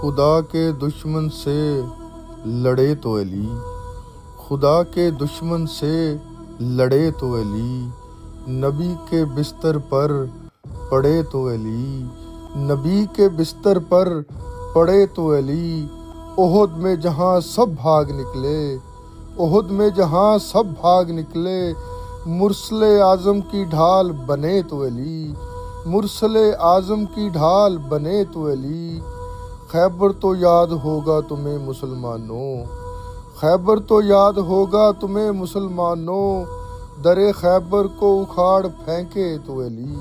خدا کے دشمن سے لڑے تو علی، خدا کے دشمن سے لڑے تو علی، نبی کے بستر پر پڑے تو علی، نبی کے بستر پر پڑے تو علی، احد میں جہاں سب بھاگ نکلے، احد میں جہاں سب بھاگ نکلے، مرسل اعظم کی ڈھال بنے تو علی، مرسل اعظم کی ڈھال بنے تو علی، خیبر تو یاد ہوگا تمہیں مسلمانوں، خیبر تو یاد ہوگا تمہیں مسلمانوں، در خیبر کو اکھاڑ پھینکے تو علی،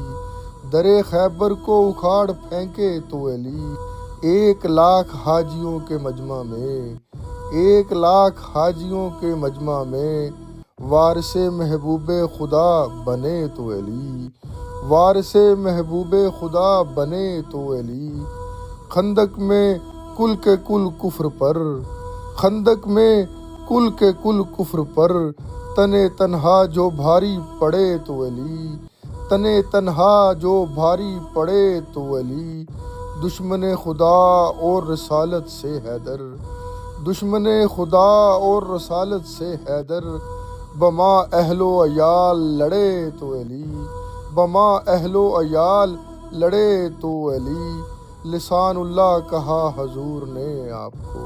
در خیبر کو اکھاڑ پھینکے تو علی، 1,00,000 حاجیوں کے مجمع میں، 1,00,000 حاجیوں کے مجمع میں، وارث محبوب خدا بنے تو علی، وارث محبوب خدا بنے تو علی، خندق میں کل کے کل کفر پر، خندق میں کل کے کل کفر پر، تنے تنہا جو بھاری پڑے تو علی، تنے تنہا جو بھاری پڑے تو علی، دشمن خدا اور رسالت سے حیدر، دشمن خدا اور رسالت سے حیدر، بما اہل و عیال لڑے تو علی، بما اہل و عیال لڑے تو علی، لسان اللہ کہا حضور نے آپ کو،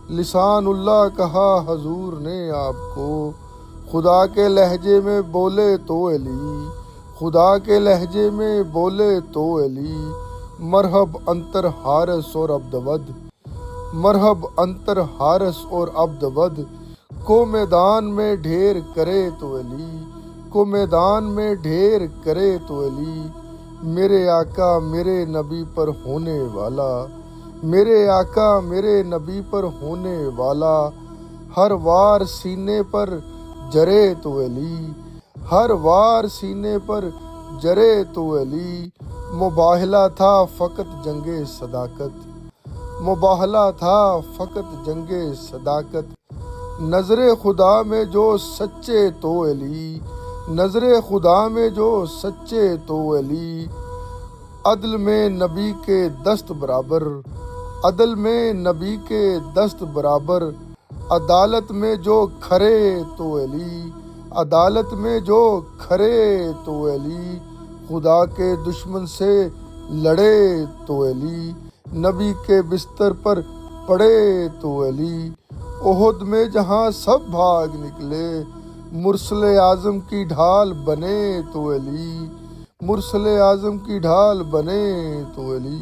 لسان اللہ کہا حضور نے آپ کو، خدا کے لہجے میں بولے تو علی، خدا کے لہجے میں بولے تو علی، مرحب انتر حارس اور عبدود، مرحب انتر حارس اور عبدود، کو میدان میں ڈھیر کرے تو علی، کو میدان میں ڈھیر کرے تو علی، میرے آقا میرے نبی پر ہونے والا، میرے آقا میرے نبی پر ہونے والا، ہر وار سینے پر جرے تو علی، ہر وار سینے پر جرے تو علی، مباہلہ تھا فقط جنگ صداقت، مباہلہ تھا فقط جنگ صداقت، نظر خدا میں جو سچے تو علی، نظر خدا میں جو سچے تو علی، عدل میں نبی کے دست برابر، عدل میں نبی کے دست برابر، عدالت میں جو کھرے تو علی، عدالت میں جو کھرے تو علی، خدا کے دشمن سے لڑے تو علی، نبی کے بستر پر پڑے تو علی، احد میں جہاں سب بھاگ نکلے، مرسل اعظم کی ڈھال بنے تو علی، مرسل اعظم کی ڈھال بنے تو علی۔